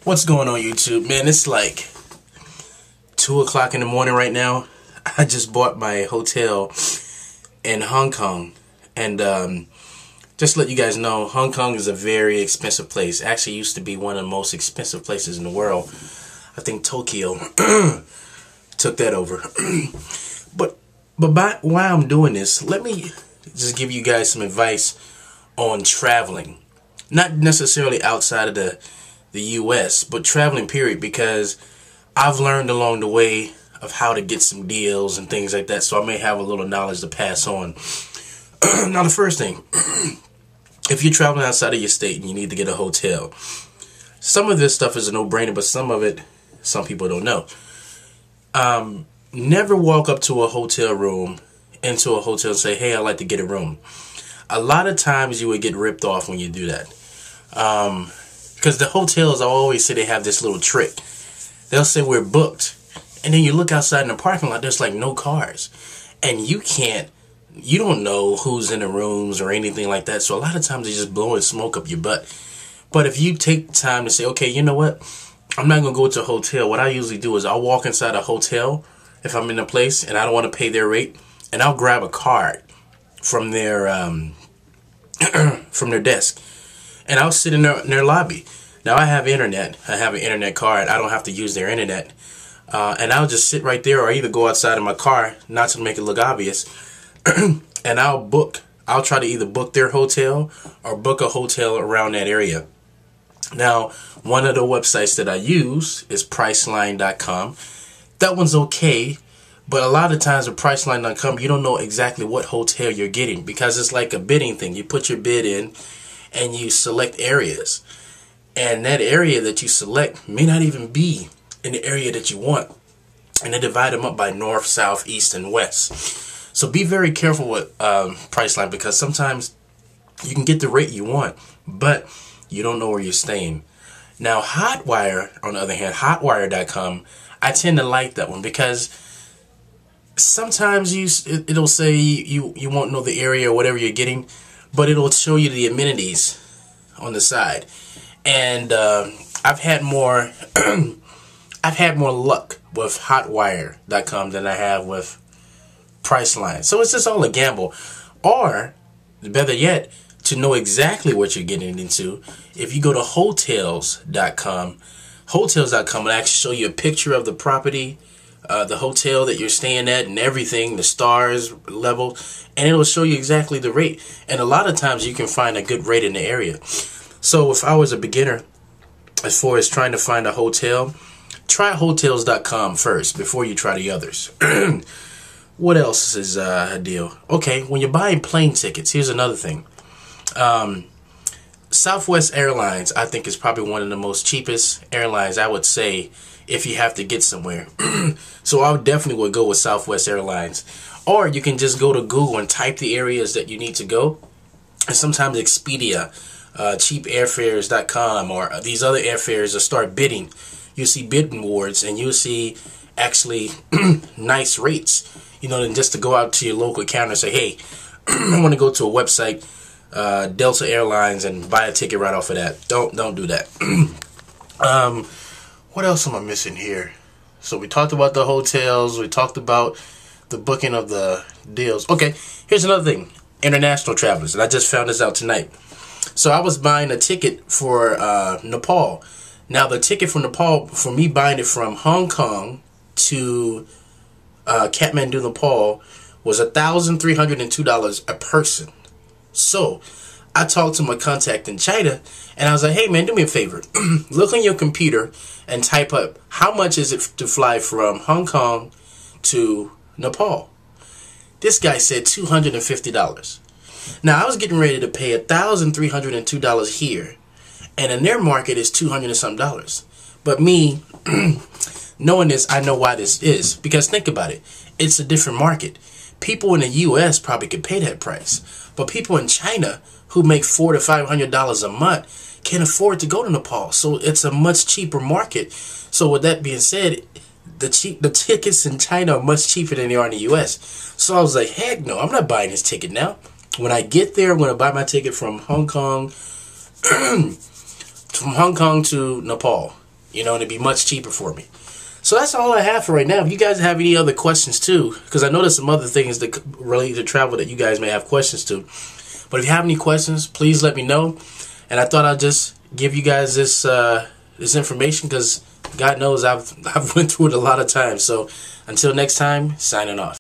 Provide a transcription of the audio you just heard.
What's going on, YouTube? Man, it's like 2 o'clock in the morning right now. I just bought my hotel in Hong Kong. And just to let you guys know, Hong Kong is a very expensive place. Actually used to be one of the most expensive places in the world. I think Tokyo took that over. But while I'm doing this, let me just give you guys some advice on traveling. Not necessarily outside of the US, but traveling period, because I've learned along the way of how to get some deals and things like that, so I may have a little knowledge to pass on. Now, the first thing, if you're traveling outside of your state and you need to get a hotel, some of this stuff is a no-brainer, but some of it, some people don't know. Never walk up to a hotel room, into a hotel, and say, hey, I'd like to get a room. A lot of times you would get ripped off when you do that. Because the hotels, I always say they have this little trick. They'll say we're booked, and then you look outside in the parking lot, there's like no cars. And you don't know who's in the rooms or anything like that. So a lot of times they just blowing smoke up your butt. But if you take time to say, okay, you know what? I'm not going to go to a hotel. What I usually do is I'll walk inside a hotel if I'm in a place and I don't want to pay their rate, and I'll grab a card from their from their desk, and I'll sit in their lobby. Now, I have internet. I have an internet card. I don't have to use their internet. And I'll just sit right there, or either go outside in my car, not to make it look obvious, and I'll try to either book their hotel or book a hotel around that area. Now, one of the websites that I use is Priceline.com. That one's okay, but a lot of times with Priceline.com, you don't know exactly what hotel you're getting, because it's like a bidding thing. You put your bid in, and you select areas. And that area that you select may not even be in the area that you want. And they divide them up by north, south, east, and west. So be very careful with Priceline, because sometimes you can get the rate you want, but you don't know where you're staying. Now, Hotwire, on the other hand, Hotwire.com, I tend to like that one, because sometimes it'll say you won't know the area or whatever you're getting, but it'll show you the amenities on the side. And I've had more luck with Hotwire.com than I have with Priceline. So it's just all a gamble. Or better yet, to know exactly what you're getting into, if you go to hotels.com, hotels.com will actually show you a picture of the property, the hotel that you're staying at, and everything, the stars level, and it'll show you exactly the rate. And a lot of times you can find a good rate in the area. So if I was a beginner as far as trying to find a hotel, try hotels.com first before you try the others. What else is a deal? Okay, when you're buying plane tickets, here's another thing. Southwest Airlines, I think, is probably one of the most cheapest airlines, I would say, if you have to get somewhere. So I definitely would go with Southwest Airlines. Or you can just go to Google and type the areas that you need to go. And sometimes Expedia, cheapairfares.com, or these other airfares will start bidding. You'll see bidding awards, and you'll see actually nice rates. You know, than just to go out to your local counter and say, hey, I want to go to a website, Delta Airlines, and buy a ticket right off of that. Don't do that. What else am I missing here? So we talked about the hotels. We talked about the booking of the deals. Okay, here's another thing. International travelers. And I just found this out tonight. So I was buying a ticket for Nepal. Now, the ticket for Nepal, for me buying it from Hong Kong to Kathmandu, Nepal, was $1,302 a person. So I talked to my contact in China, and I was like, hey man, do me a favor. Look on your computer and type up, how much is it to fly from Hong Kong to Nepal? This guy said $250. Now, I was getting ready to pay $1,302 here, and in their market is $200 and something. But me, knowing this, I know why this is, because think about it. It's a different market. People in the US probably could pay that price, but people in China who make $400 to $500 a month can't afford to go to Nepal. So it's a much cheaper market. So with that being said, the tickets in China are much cheaper than they are in the US. So I was like, heck no, I'm not buying this ticket now. When I get there, I'm going to buy my ticket from Hong Kong to Nepal. you know, and it'd be much cheaper for me. So that's all I have for right now. If you guys have any other questions too, because I know there's some other things that relate to travel that you guys may have questions to. But if you have any questions, please let me know. And I thought I'd just give you guys this this information because God knows I've went through it a lot of times. So until next time, signing off.